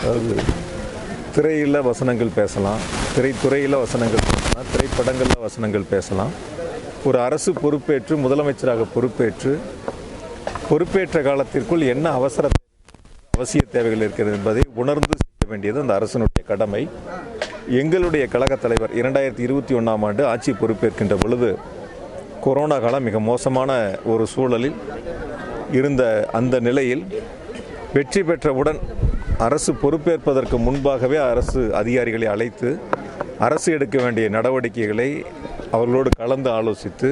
அதாவது திரையில் வசனங்கள் பேசலாம், திரைத்துறையில் வசனங்கள் பேசலாம், திரைப்படங்களில் வசனங்கள் பேசலாம். ஒரு அரசு பொறுப்பேற்று முதலமைச்சராக பொறுப்பேற்ற காலத்திற்குள் என்ன அவசிய தேவைகள் இருக்கிறது என்பதை உணர்ந்து செய்ய வேண்டியது அந்த அரசனுடைய கடமை. எங்களுடைய கழகத் தலைவர் 2021ஆம் ஆண்டு ஆட்சி பொறுப்பேற்கின்ற பொழுது கொரோனா காலம் மிக மோசமான ஒரு சூழலில் இருந்த அந்த நிலையில் வெற்றி பெற்றவுடன் அரசு பொறுப்பேற்பதற்கு முன்பாகவே அரசு அதிகாரிகளை அழைத்து அரசு எடுக்க வேண்டிய நடவடிக்கைகளை அவர்களோடு கலந்து ஆலோசித்து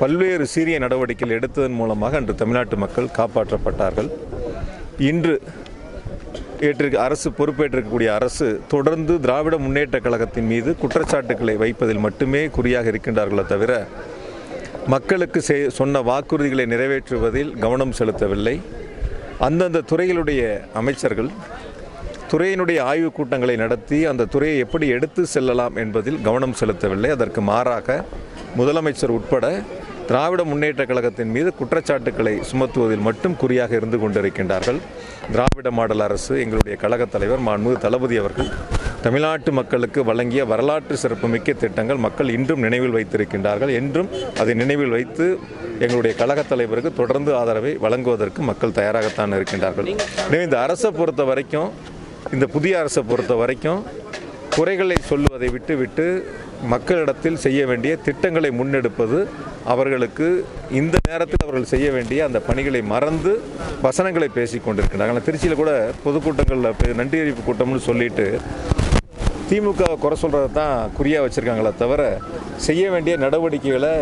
பல்வேறு சீரிய நடவடிக்கைகள் எடுத்ததன் மூலமாக அன்று தமிழ்நாட்டு மக்கள் காப்பாற்றப்பட்டார்கள். இன்று அரசு பொறுப்பேற்றிருக்கக்கூடிய அரசு தொடர்ந்து திராவிட முன்னேற்ற கழகத்தின் மீது குற்றச்சாட்டுக்களை வைப்பதில் மட்டுமே குறியாக இருக்கின்றார்களே தவிர மக்களுக்கு சொன்ன வாக்குறுதிகளை நிறைவேற்றுவதில் கவனம் செலுத்தவில்லை. அந்தந்த துறைகளுடைய அமைச்சர்கள் துறையினுடைய ஆய்வுக் கூட்டங்களை நடத்தி அந்த துறையை எப்படி எடுத்து செல்லலாம் என்பதில் கவனம் செலுத்தவில்லை. அதற்கு மாறாக முதலமைச்சர் உட்பட திராவிட முன்னேற்ற கழகத்தின் மீது குற்றச்சாட்டுக்களை சுமத்துவதில் மட்டும் குறியாக இருந்து கொண்டிருக்கின்றார்கள். திராவிட மாடல் அரசு எங்களுடைய கழகத் தலைவர் மாண்புமிகு தளபதி அவர்கள் தமிழ்நாட்டு மக்களுக்கு வழங்கிய வரலாற்று சிறப்புமிக்க திட்டங்கள் மக்கள் இன்றும் நினைவில் வைத்திருக்கின்றார்கள். என்றும் அதை நினைவில் வைத்து எங்களுடைய கழகத் தலைவருக்கு தொடர்ந்து ஆதரவை வழங்குவதற்கு மக்கள் தயாராகத்தான் இருக்கின்றார்கள். எனவே இந்த அரசை பொறுத்த வரைக்கும், இந்த புதிய அரசை பொறுத்த வரைக்கும் குறைகளை சொல்லுவதை விட்டுவிட்டு மக்களிடத்தில் செய்ய வேண்டிய திட்டங்களை முன்னெடுப்பது, அவர்களுக்கு இந்த நேரத்தில் அவர்கள் செய்ய வேண்டிய அந்த பணிகளை மறந்து வசனங்களை பேசி கொண்டிருக்கிறாங்க. திருச்சியில் கூட பொதுக்கூட்டங்களில் நன்றி அறிவிப்பு கூட்டம்னு சொல்லிட்டு திமுக குறை சொல்கிறத தான் குறியாக வச்சுருக்காங்களே தவிர செய்ய வேண்டிய நடவடிக்கைகளை,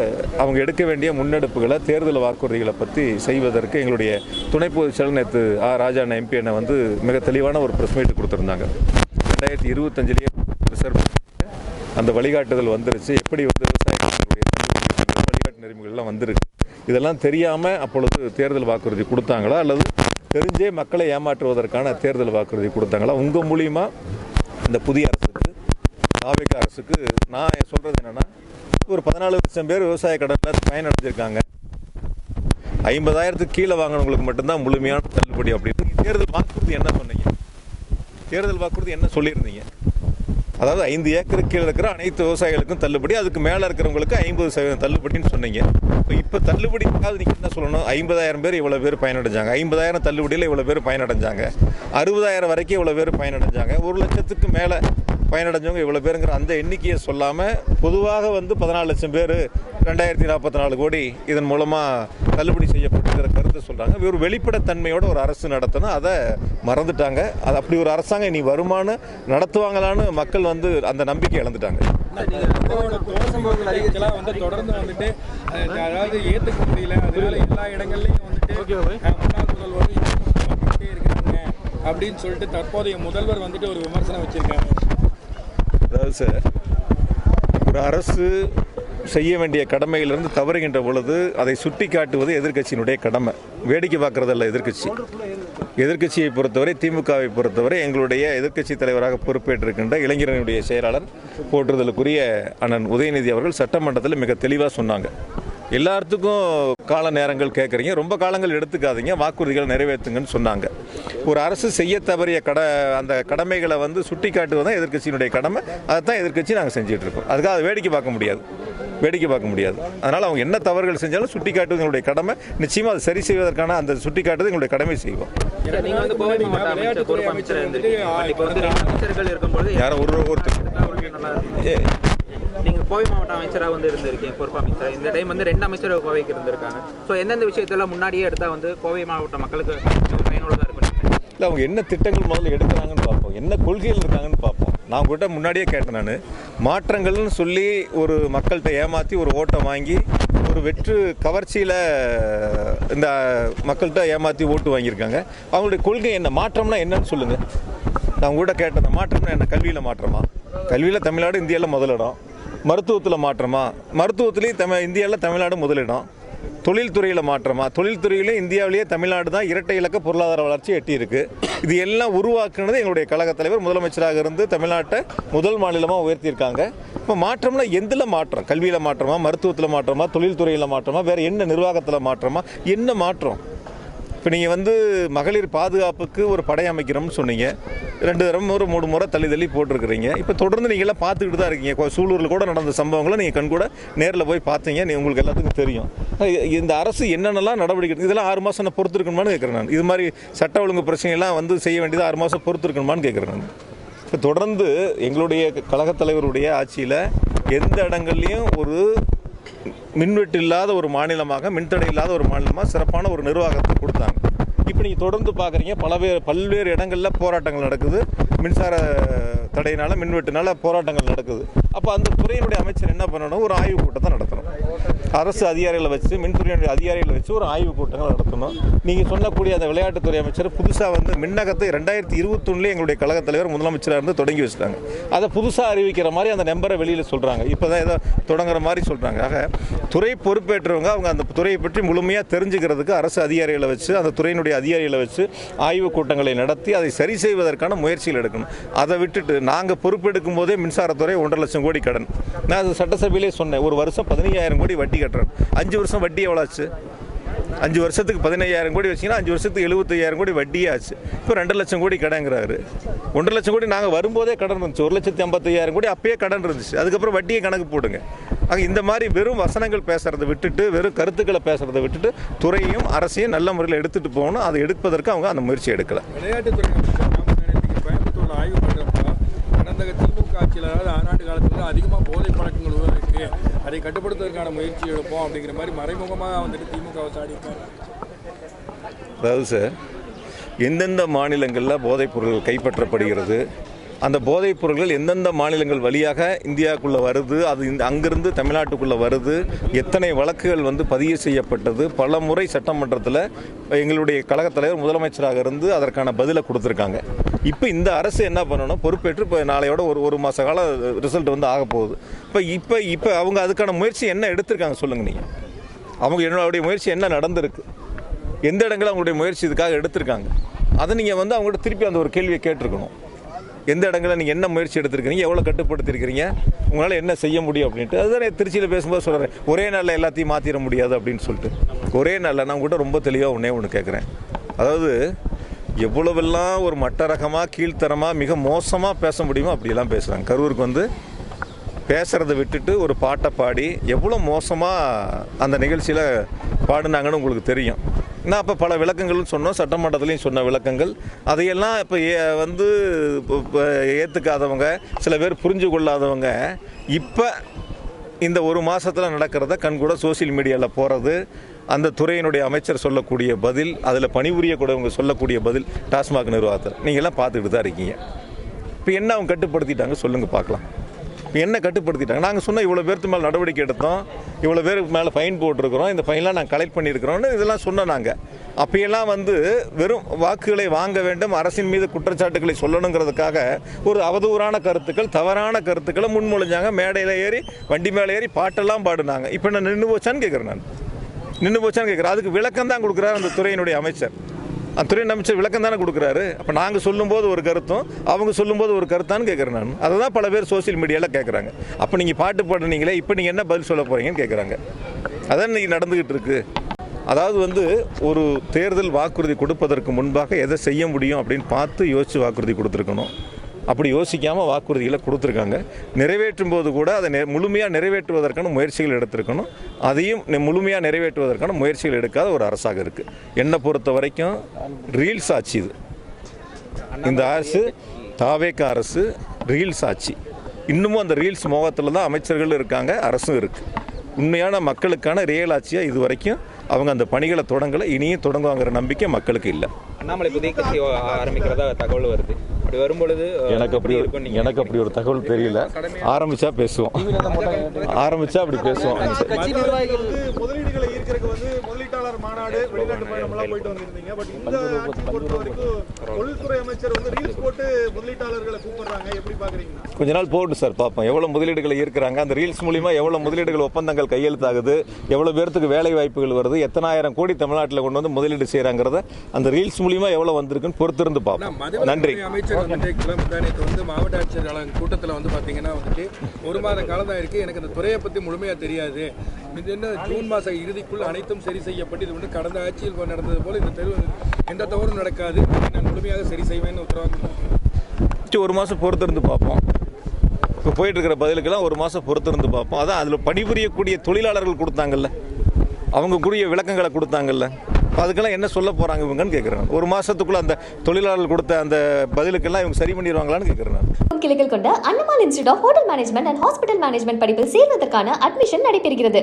அவங்க எடுக்க வேண்டிய முன்னெடுப்புகளை, தேர்தல் வாக்குறுதிகளை பற்றி செய்வதற்கு எங்களுடைய துணை பொதுச் செயலர் நேற்று ராஜா எம்பி என்னை வந்து மிக தெளிவான ஒரு ப்ரெஸ் மீட் கொடுத்துருந்தாங்க. 2025 ரிசர்வ் அந்த வழிகாட்டுதல் வந்துருச்சு. எப்படி வந்து விவசாயிகளுடைய வழிகாட்டு நெறிமுறைகள்லாம் வந்துருக்கு. இதெல்லாம் தெரியாமல் அப்பொழுது தேர்தல் வாக்குறுதி கொடுத்தாங்களா அல்லது தெரிஞ்சே மக்களை ஏமாற்றுவதற்கான தேர்தல் வாக்குறுதி கொடுத்தாங்களா? உங்கள் மூலிமா இந்த புதிய அரசுக்கு, தாவேக அரசுக்கு நான் சொல்கிறது என்னென்னா, ஒரு 14 லட்சம் பேர் விவசாய கடனில் பயனடைஞ்சிருக்காங்க. 50,000க்கு கீழே வாங்கினவங்களுக்கு மட்டும்தான் முழுமையான தள்ளுபடி அப்படின்னு தேர்தல் வாக்குறுதி என்ன சொன்னீங்க? தேர்தல் வாக்குறுதி என்ன சொல்லியிருந்தீங்க? அதாவது 5 ஏக்கருக்கு கீழே இருக்கிற அனைத்து விவசாயிகளுக்கும் தள்ளுபடி, அதுக்கு மேலே இருக்கிறவங்களுக்கு 50% தள்ளுபடின்னு சொன்னீங்க. இப்போ தள்ளுபடிக்காவது நீங்கள் என்ன சொல்லணும்? 50,000 பேர் இவ்வளோ பேர் பயனடைஞ்சாங்க, 50,000 தள்ளுபடியில் இவ்வளோ பேர் பயனடைஞ்சாங்க, 60,000 வரைக்கும் இவ்வளோ பேர் பயனடைஞ்சாங்க, 1 லட்சத்துக்கு மேலே பயனடைஞ்சவங்க இவ்வளோ பேருங்கிற அந்த எண்ணிக்கையை சொல்லாமல் பொதுவாக வந்து 14 லட்சம் பேர் 2044 கோடி இதன் மூலமாக தள்ளுபடி செய்யப்பட்டுங்கிற கருத்தை சொல்கிறாங்க. ஒரு வெளிப்படைத்தன்மையோட ஒரு அரசு நடத்தணும், அதை மறந்துட்டாங்க. அது அப்படி ஒரு அரசாங்கம் இனி வருமானு நடத்துவாங்களான்னு மக்கள் வந்து அந்த நம்பிக்கை இழந்துட்டாங்க. தொடர்ந்து வந்துட்டு அதாவது ஏற்றுக்க முடியல, அதனால எல்லா இடங்கள்லையும் வந்துட்டு முன்னாள் முதல்வர் இருக்காங்க அப்படின்னு சொல்லிட்டு தற்போதைய முதல்வர் வந்துட்டு ஒரு விமர்சனம் வச்சிருக்காங்க. அதாவது சார், ஒரு அரசு செய்ய வேண்டிய கடமையிலிருந்து தவறுகின்ற பொழுது அதை சுட்டி காட்டுவது எதிர்க்கட்சியினுடைய கடமை. வேடிக்கை பார்க்குறதல்ல எதிர்க்கட்சியை பொறுத்தவரை, திமுகவை பொறுத்தவரை எங்களுடைய எதிர்க்கட்சி தலைவராக பொறுப்பேற்றிருக்கின்ற இளைஞரனுடைய செயலாளர் போற்றுதலுக்குரிய அண்ணன் உதயநிதி அவர்கள் சட்டமன்றத்தில் மிக தெளிவாக சொன்னாங்க. எல்லாத்துக்கும் கால நேரங்கள் கேட்குறீங்க, ரொம்ப காலங்கள் எடுத்துக்காதீங்க, வாக்குறுதிகளை நிறைவேற்றுங்கன்னு சொன்னாங்க. ஒரு அரசு செய்ய தவறிய அந்த கடமைகளை வந்து சுட்டி காட்டுவது தான் எதிர்க்கட்சியினுடைய கடமை. அதை தான் எதிர்க்கட்சி நாங்கள் செஞ்சுட்டு இருக்கோம். அதுக்காக அதை வேடிக்கை பார்க்க முடியாது. அதனால் அவங்க என்ன தவறுகள் செஞ்சாலும் சுட்டி காட்டுவது எங்களுடைய கடமை. நிச்சயமாக அதை சரி செய்வதற்கான அந்த சுட்டி காட்டுவது எங்களுடைய கடமை செய்வோம். யாரோ நீங்கள் கோவை மாவட்ட அமைச்சராக வந்து இருந்திருக்கீங்க, பொறுப்பு அமைச்சர். இந்த டைம் வந்து 2 அமைச்சர் கோவைக்கு இருந்திருக்காங்க. ஸோ எந்தெந்த விஷயத்தெல்லாம் முன்னாடியே எடுத்தால் வந்து கோவை மாவட்ட மக்களுக்கு பயனுள்ளதாக இருக்கும்? இல்லை, அவங்க என்ன திட்டங்கள் முதல்ல எடுக்கிறாங்கன்னு பார்ப்போம், என்ன கொள்கைகள் இருக்காங்கன்னு பார்ப்போம். நான் உங்கள்கிட்ட முன்னாடியே கேட்டேன், நான் மாற்றங்கள்னு சொல்லி ஒரு மக்கள்கிட்ட ஏமாற்றி ஒரு ஓட்டை வாங்கி ஒரு வெற்று கவர்ச்சியில் இந்த மக்கள்கிட்ட ஏமாற்றி ஓட்டு வாங்கியிருக்காங்க. அவங்களுடைய கொள்கை என்ன, மாற்றம்னா என்னன்னு சொல்லுங்கள். நான் உங்கள்கிட்ட கேட்டேன், மாற்றம்னா என்ன? கல்வியில் மாற்றமா? கல்வியில் தமிழ்நாடு இந்தியாவில் முதலிடம். மருத்துவத்தில் மாற்றமா? மருத்துவத்திலையும் இந்தியாவில் தமிழ்நாடு முதலிடம். தொழில்துறையில் மாற்றமா? தொழில்துறையிலே இந்தியாவிலேயே தமிழ்நாடு தான் இரட்டை இலக்க பொருளாதார வளர்ச்சி எட்டியிருக்கு. இது எல்லாம் உருவாக்குனது எங்களுடைய கழகத் தலைவர் முதலமைச்சராக இருந்து தமிழ்நாட்டை முதல் மாநிலமாக உயர்த்தியிருக்காங்க. இப்போ மாற்றம்னா எந்தில் மாற்றம்? கல்வியில் மாற்றமா? மருத்துவத்தில் மாற்றமா? தொழில்துறையில் மாற்றமா? வேறு என்ன? நிர்வாகத்தில் மாற்றமா? என்ன மாற்றம்? இப்போ நீங்கள் வந்து மகளிர் பாதுகாப்புக்கு ஒரு படை அமைக்கிறோம்னு சொன்னீங்க, 2 தரம் ஒரு 3 முறை தள்ளி போட்டிருக்கிறீங்க. இப்போ தொடர்ந்து நீங்கள்லாம் பார்த்துக்கிட்டு தான் இருக்கீங்க. சூலூரில் கூட நடந்த சம்பவங்களை நீங்கள் கண்கூட நேரில் போய் பார்த்தீங்க, உங்களுக்கு எல்லாத்துக்கும் தெரியும். இந்த அரசு என்னென்னலாம் நடவடிக்கை இதெல்லாம் 6 மாதம் பொறுத்திருக்கணுமான்னு கேட்குறேன் நான். இது மாதிரி சட்ட ஒழுங்கு பிரச்சனைலாம் வந்து செய்ய வேண்டியது 6 மாதம் பொறுத்திருக்கணுமான்னு கேட்குறேன் நான். இப்போ தொடர்ந்து எங்களுடைய கழகத் தலைவருடைய ஆட்சியில் எந்த இடங்கள்லையும் ஒரு மின்வெட்டு இல்லாத ஒரு மாநிலமாக, மின்தடை இல்லாத ஒரு மாநிலமாக சிறப்பான ஒரு நிர்வாகத்தை கொடுத்தாங்க. இப்போ நீங்கள் தொடர்ந்து பார்க்குறீங்க, பல்வேறு இடங்களில் போராட்டங்கள் நடக்குது. மின்சார தடையினால், மின்வெட்டுனால போராட்டங்கள் நடக்குது. அப்போ அந்த துறையினுடைய அமைச்சர் என்ன பண்ணணும்? ஒரு ஆய்வுக் கூட்டத்தை நடத்தணும். அரசு அதிகாரிகளை வச்சு, மின்துறையினுடைய அதிகாரிகளை வச்சு ஒரு ஆய்வுக் கூட்டங்கள் நடத்தணும். நீங்கள் சொல்லக்கூடிய அந்த விளையாட்டுத்துறை அமைச்சர் புதுசாக வந்து மின்னகத்தை 2021 எங்களுடைய கழகத் தலைவர் முதலமைச்சராக இருந்து தொடங்கி வச்சுட்டாங்க. அதை புதுசாக அறிவிக்கிற மாதிரி அந்த நம்பரை வெளியில் சொல்கிறாங்க. இப்போ தான் ஏதோ தொடங்குற மாதிரி சொல்கிறாங்க. ஆக துறை பொறுப்பேற்றவங்க அவங்க அந்த துறையை பற்றி முழுமையாக தெரிஞ்சுக்கிறதுக்கு அரசு அதிகாரிகளை வச்சு, அந்த துறையினுடைய அதிகாரிகளை வச்சு ஆய்வுக் கூட்டங்களை நடத்தி அதை சரி செய்வதற்கான முயற்சிகள் எடுக்கணும். அதை விட்டுட்டு நாங்கள் பொறுப்பெடுக்கும் போதே மின்சாரத்துறை 1.5 லட்சம் கோடி கடன். நான் அது சட்டசபையிலே சொன்னேன், ஒரு வருஷம் 15,000 கோடி வட்டி கட்டுறேன். 5 வருஷம் வட்டி எவ்வளோ ஆச்சு? 5 வருஷத்துக்கு 15,000 கோடி வச்சிங்கன்னா 5 வருஷத்துக்கு 75,000 கோடி வட்டியே ஆச்சு. இப்போ 2 லட்சம் கோடி கடங்கிறாரு. 1.5 லட்சம் கோடி நாங்கள் வரும்போதே கடன் இருந்துச்சு. 1,55,000 கோடி அப்பயே கடன் இருந்துச்சு. அதுக்கப்புறம் வட்டியை கணக்கு போடுங்க. ஆக இந்த மாதிரி வெறும் வசனங்கள் பேசுறதை விட்டுட்டு, வெறும் கருத்துக்களை பேசுறதை விட்டுட்டு, துறையும் அரசையும் நல்ல முறையில் எடுத்துட்டு போகணும். அதை எடுப்பதற்கு அவங்க அந்த முயற்சி எடுக்கல. விளையாட்டுத்துறை கோயம்புத்தூர்ல ஆய்வு பண்ணுறப்ப கடந்த திமுக ஆட்சியில், அதாவது 6 ஆண்டு காலத்தில் அதிகமாக போதை பழக்கங்கள் உருவாயிருக்கு, அதை கட்டுப்படுத்துவதற்கான முயற்சி எடுப்போம் அப்படிங்கிற மாதிரி மறைமுகமாக வந்துட்டு திமுக சாடிப்பார். அதாவது சார், எந்தெந்த மாநிலங்களில் போதைப் பொருட்கள் கைப்பற்றப்படுகிறது, அந்த போதைப் பொருட்கள் எந்தெந்த மாநிலங்கள் வழியாக இந்தியாவுக்குள்ளே வருது, அது அங்கிருந்து தமிழ்நாட்டுக்குள்ளே வருது, எத்தனை வழக்குகள் வந்து பதிவு செய்யப்பட்டது, பல முறை சட்டமன்றத்தில் எங்களுடைய கழகத் தலைவர் முதலமைச்சராக இருந்து அதற்கான பதிலை கொடுத்துருக்காங்க. இப்போ இந்த அரசு என்ன பண்ணணும்? பொறுப்பேற்று இப்போ நாளையோட ஒரு மாத கால ரிசல்ட் வந்து ஆக போகுது. இப்போ அவங்க அதுக்கான முயற்சி என்ன எடுத்திருக்காங்க சொல்லுங்கள் நீங்கள். அவங்க என்னுடைய முயற்சி என்ன நடந்திருக்கு, எந்த இடங்களில் அவங்களுடைய முயற்சி இதுக்காக எடுத்திருக்காங்க, அதை நீங்கள் வந்து அவங்கள்ட்ட திருப்பி அந்த ஒரு கேள்வியை கேட்டிருக்கணும். எந்த இடங்களில் நீங்கள் என்ன முயற்சி எடுத்துருக்கிறீங்க, எவ்வளோ கட்டுப்படுத்திருக்கிறீங்க, உங்களால் என்ன செய்ய முடியும் அப்படின்ட்டு. அதுதான் திருச்சியில் பேசும்போது சொல்கிறேன், ஒரே நாளில் எல்லாத்தையும் மாற்றிட முடியாது அப்படின்னு சொல்லிட்டு. ஒரே நாளில் நான் கூட ரொம்ப தெளிவாக ஒன்று கேட்குறேன். அதாவது எவ்வளவெல்லாம் ஒரு மட்ட ரகமாக, கீழ்த்தரமாக, மிக மோசமாக பேச முடியுமோ அப்படியெல்லாம் பேசுகிறாங்க. கரூருக்கு வந்து பேசுகிறத விட்டுட்டு ஒரு பாட்டை பாடி எவ்வளோ மோசமாக அந்த நிகழ்ச்சியில் பாடினாங்கன்னு உங்களுக்கு தெரியும். நான் அப்போ பல விளக்கங்களும் சொன்னோம், சட்டமன்றத்துலேயும் சொன்ன விளக்கங்கள். அதையெல்லாம் இப்போ வந்து ஏற்றுக்காதவங்க, சில பேர் புரிஞ்சு கொள்ளாதவங்க இப்போ இந்த ஒரு மாதத்தில் நடக்கிறத கண்கூட சோசியல் மீடியாவில் போகிறது, அந்த துறையினுடைய அமைச்சர் சொல்லக்கூடிய பதில், அதில் பணிபுரியக்கூடியவங்க சொல்லக்கூடிய பதில், டாஸ்மாக் நிர்வாகத்தில் நீங்கள்லாம் பார்த்துக்கிட்டு தான் இருக்கீங்க. இப்போ என்ன அவங்க கட்டுப்படுத்திட்டாங்க சொல்லுங்கள் பார்க்கலாம். என்ன கட்டுப்படுத்திட்டாங்க? நாங்கள் சொன்னால் இவ்வளோ பேருக்கு மேலே நடவடிக்கை எடுத்தோம், இவ்வளோ பேருக்கு மேலே ஃபைன் போட்டிருக்கிறோம், இந்த ஃபைன்லாம் நாங்கள் கலெக்ட் பண்ணியிருக்கிறோம்னு இதெல்லாம் சொன்னோம். நாங்கள் அப்போயெல்லாம் வந்து வெறும் வாக்குகளை வாங்க வேண்டும், அரசின் மீது குற்றச்சாட்டுகளை சொல்லணுங்கிறதுக்காக ஒரு அவதூறான கருத்துக்கள், தவறான கருத்துக்களை முன்மொழிஞ்சாங்க. மேடையில் ஏறி, வண்டி மேலே ஏறி பாட்டெல்லாம் பாடுனாங்க. இப்போ நான் நின்று போச்சான்னு கேட்குறேன். அதுக்கு விளக்கம் தான் கொடுக்குறாரு அந்த துறையினுடைய அமைச்சர். அந்த துறை அமைச்சர் விளக்கம் தானே கொடுக்குறாரு. அப்போ நாங்கள் சொல்லும்போது ஒரு கருத்தும் அவங்க சொல்லும்போது ஒரு கருத்தான்னு கேட்குறேன் நான். அதை தான் பல பேர் சோசியல் மீடியாவில் கேட்குறாங்க. அப்போ நீங்கள் பாட்டு பாடுனீங்களே, இப்போ நீங்கள் என்ன பதில் சொல்ல போகிறீங்கன்னு கேட்குறாங்க. அதான் இன்றைக்கி நடந்துக்கிட்டு இருக்குது. அதாவது வந்து ஒரு தேர்தல் வாக்குறுதி கொடுப்பதற்கு முன்பாக எதை செய்ய முடியும் அப்படின்னு பார்த்து யோசித்து வாக்குறுதி கொடுத்துருக்கணும். அப்படி யோசிக்காமல் வாக்குறுதிகளை கொடுத்துருக்காங்க. நிறைவேற்றும் போது கூட அதை முழுமையாக நிறைவேற்றுவதற்கான முயற்சிகள் எடுத்திருக்கணும். அதையும் முழுமையாக நிறைவேற்றுவதற்கான முயற்சிகள் எடுக்காத ஒரு அரசாக இருக்குது. என்னை பொறுத்த வரைக்கும் ரீல்ஸ் ஆட்சி இது. இந்த அரசு, தாவேக அரசு ரீல்ஸ் ஆட்சி. இன்னமும் அந்த ரீல்ஸ் மோகத்தில் தான் அமைச்சர்கள் இருக்காங்க, அரசும் இருக்குது. உண்மையான மக்களுக்கான ரியல் ஆட்சியாக இது வரைக்கும் அவங்க அந்த பணிகளை தொடங்கலை, இனியும் தொடங்குவாங்கிற நம்பிக்கை மக்களுக்கு இல்லை. அண்ணாமலை புதிய கட்சி ஆரம்பிக்கிறதா தகவல் வருது. அப்படி வரும்பொழுது எனக்கு அப்படி ஒரு தகவல் தெரியல. ஆரம்பிச்சா பேசுவோம், ஆரம்பிச்சா அப்படி பேசுவோம். முதலீடுகளை ஈர்க்கிறதுக்கு வந்து முதலீட்டாளர் மாநாடு, வெளிநாட்டு பயணம்லாம் போயிட்டு வந்திருந்தீங்க. பட் இந்த ஆட்சி பொறுத்த வரைக்கும் தொழில்துறை அமைச்சர் வந்து ரீல்ஸ் போட்டு முதலீட்டாளர்களை கூப்பிடுறாங்க, எப்படி பாக்குறீங்க? கொஞ்ச நாள் போட்டு சார் பார்ப்போம் எவ்வளோ முதலீடுகளை ஈர்க்கிறாங்க. அந்த ரீல்ஸ் மூலிமா எவ்வளோ முதலீடுகள் ஒப்பந்தங்கள் கையெழுத்தாகுது, எவ்வளோ பேருக்கு வேலை வாய்ப்புகள் வருது, எத்தனாயிரம் கோடி தமிழ்நாட்டில் கொண்டு வந்து முதலீடு செய்கிறாங்கிறத அந்த ரீல்ஸ் மூலிமா எவ்வளோ வந்திருக்குன்னு பொறுத்திருந்து பார்ப்போம். நன்றி. அமைச்சர் வந்துட்டு கிளம்புதானேக்கு வந்து மாவட்ட ஆட்சியர் கூட்டத்தில் வந்து பார்த்தீங்கன்னா வந்துட்டு 1 மாத காலம் தான் இருக்குது, எனக்கு அந்த துறையை பற்றி முழுமையாக தெரியாது, இது என்ன ஜூன் மாத இறுதிக்குள் அனைத்தும் சரி செய்யப்பட்டு இது வந்து கடந்த ஆட்சியில் நடந்தது போல இந்த தெருவு எந்த தவறும் நடக்காது, நான் முழுமையாக சரி செய்வேன்னு உத்தரவாதம். ஒரு மாதம் பொறுத்திருந்து பார்ப்போம். இப்போ போயிட்டு இருக்கிற பதிலுக்கெல்லாம் ஒரு மாதம் பொறுத்திருந்து பார்ப்போம். அதான் அதில் பணிபுரியக்கூடிய தொழிலாளர்கள் கொடுத்தாங்கல்ல, அவங்க கூடிய விளக்கங்களை கொடுத்தாங்கல்ல, அதுக்கெல்லாம் என்ன சொல்ல போகிறாங்க இவங்கன்னு கேட்குறேன். ஒரு மாதத்துக்குள்ளே அந்த தொழிலாளர்கள் கொடுத்த அந்த பதிலுக்கெல்லாம் இவங்க சரி பண்ணிடுவாங்களான்னு கேட்குறேன். கிளைகள் கொண்ட அண்ணமால் institute of hotel management and hospital management படிப்பில் சேர்வதற்கான அட்மிஷன் நடைபெறுகிறது.